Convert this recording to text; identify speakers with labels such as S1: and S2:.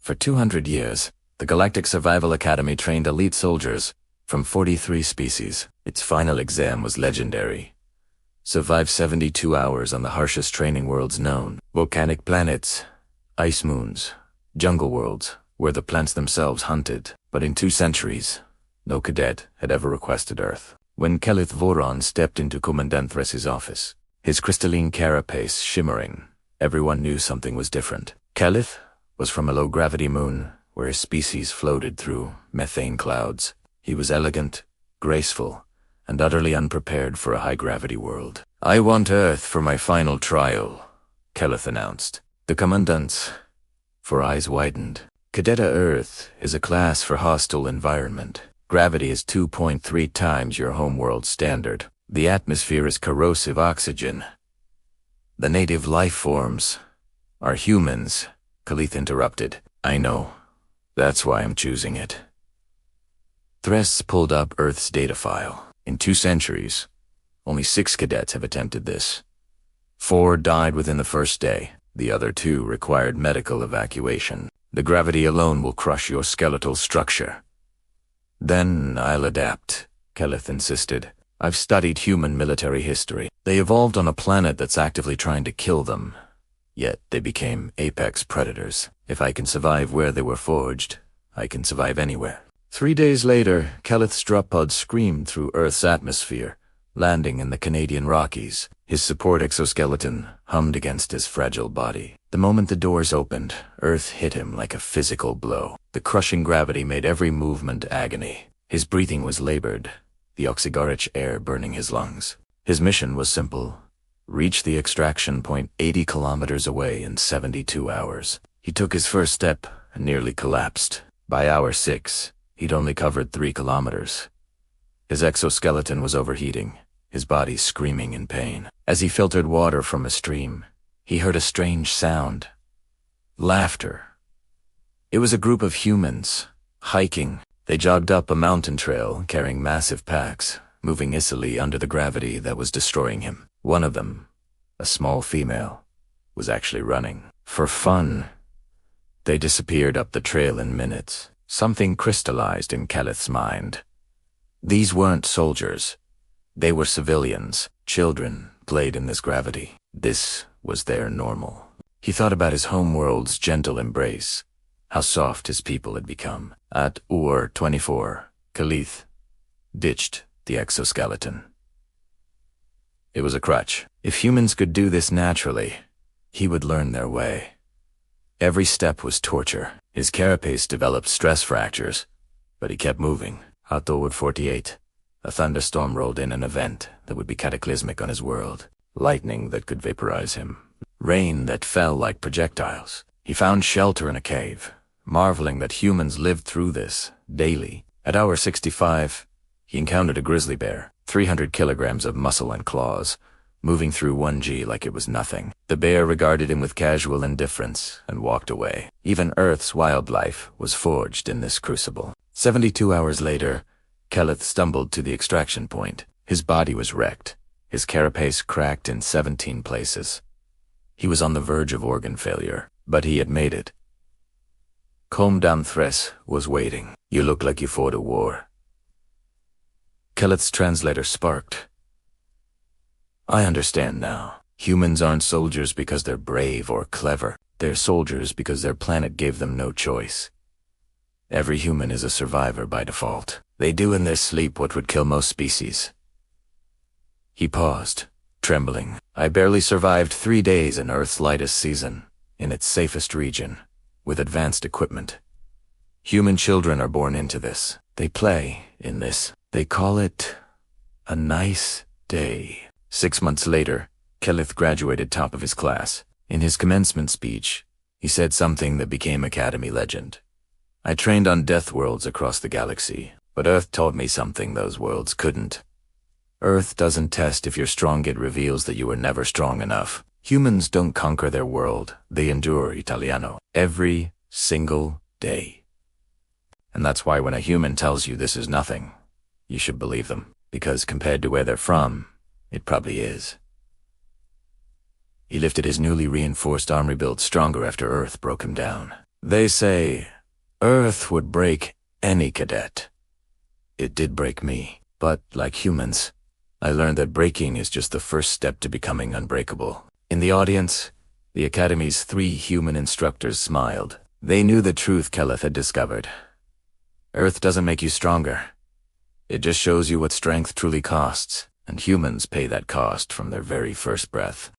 S1: For 200 years, the Galactic Survival Academy trained elite soldiers from 43 species. Its final exam was legendary. Survive 72 hours on the harshest training worlds known. Volcanic planets, ice moons, jungle worlds, where the plants themselves hunted. But in 2 centuries, no cadet had ever requested Earth. When Kelith Voron stepped into Commandant.This' office, his crystalline carapace shimmering, everyone knew something was different. Kelith was from a low-gravity moon where his species floated through methane clouds. He was elegant, graceful, and utterly unprepared for a high-gravity world. "I want Earth for my final trial," Kelith announced. The Commandant's eyes widened. Cadetta Earth is a class for hostile environment. Gravity is 2.3 times your homeworld standard. The atmosphere is corrosive oxygen. The native life forms are humans, Kelith interrupted. "I know. That's why I'm choosing it." Thres pulled up Earth's data file. In 2 centuries, only 6 cadets have attempted this. 4 died within the first day. The other 2 required medical evacuation. The gravity alone will crush your skeletal structure. "Then I'll adapt," Kelith insisted. "I've studied human military history. They evolved on a planet that's actively trying to kill them. Yet they became apex predators. If I can survive where they were forged, I can survive anywhere." 3 days later, Kelith's drop pod screamed through Earth's atmosphere, landing in the Canadian Rockies. His support exoskeleton hummed against his fragile body. The moment the doors opened, Earth hit him like a physical blow. The crushing gravity made every movement agony. His breathing was labored, the oxygaric air burning his lungs. His mission was simple: reach the extraction point 80 kilometers away in 72 hours. He took his first step and nearly collapsed. By hour 6, he'd only covered 3 kilometers. His exoskeleton was overheating, his body screaming in pain. As he filtered water from a stream, he heard a strange sound. Laughter. It was a group of humans, hiking. They jogged up a mountain trail, carrying massive packs, moving icily under the gravity that was destroying him. One of them, a small female, was actually running. For fun. They disappeared up the trail in minutes. Something crystallized in Kelith's mind. These weren't soldiers. They were civilians. Children played in this gravity. This was their normal. He thought about his homeworld's gentle embrace, how soft his people had become. At Ur 24, Kelith ditched the exoskeleton. It was a crutch. If humans could do this naturally, he would learn their way. Every step was torture. His carapace developed stress fractures, but he kept moving. At Ur 48, a thunderstorm rolled in, an event that would be cataclysmic on his world. Lightning that could vaporize him. Rain that fell like projectiles. He found shelter in a cave, marveling that humans lived through this daily. At hour 65, he encountered a grizzly bear, 300 kilograms of muscle and claws, moving through 1G like it was nothing. The bear regarded him with casual indifference and walked away. Even Earth's wildlife was forged in this crucible. 72 hours later, Kelith stumbled to the extraction point. His body was wrecked, his carapace cracked in 17 places. He was on the verge of organ failure, but he had made it. Commandant.This was waiting. "You look like you fought a war." Kelith's translator sparked. "I understand now. Humans aren't soldiers because they're brave or clever. They're soldiers because their planet gave them no choice. Every human is a survivor by default. They do in their sleep what would kill most species." He paused, trembling. "I barely survived 3 days in Earth's lightest season, in its safest region, with advanced equipment. Human children are born into this. They play in this. They call it a nice day." 6 months later, Kelith graduated top of his class. In his commencement speech, he said something that became Academy legend. "I trained on death worlds across the galaxy, but Earth taught me something those worlds couldn't. Earth doesn't test if you're strong, it reveals that you were never strong enough. Humans don't conquer their world, they endure Italiano every single day. And that's why when a human tells you this is nothing, you should believe them, because compared to where they're from, it probably is." He lifted his newly reinforced arm, rebuilt stronger after Earth broke him down. They say Earth would break any cadet. It did break me, but like humans, I learned that breaking is just the first step to becoming unbreakable. In the audience, the Academy's 3 human instructors smiled. They knew the truth Keleth had discovered. Earth doesn't make you stronger. It just shows you what strength truly costs, and humans pay that cost from their very first breath.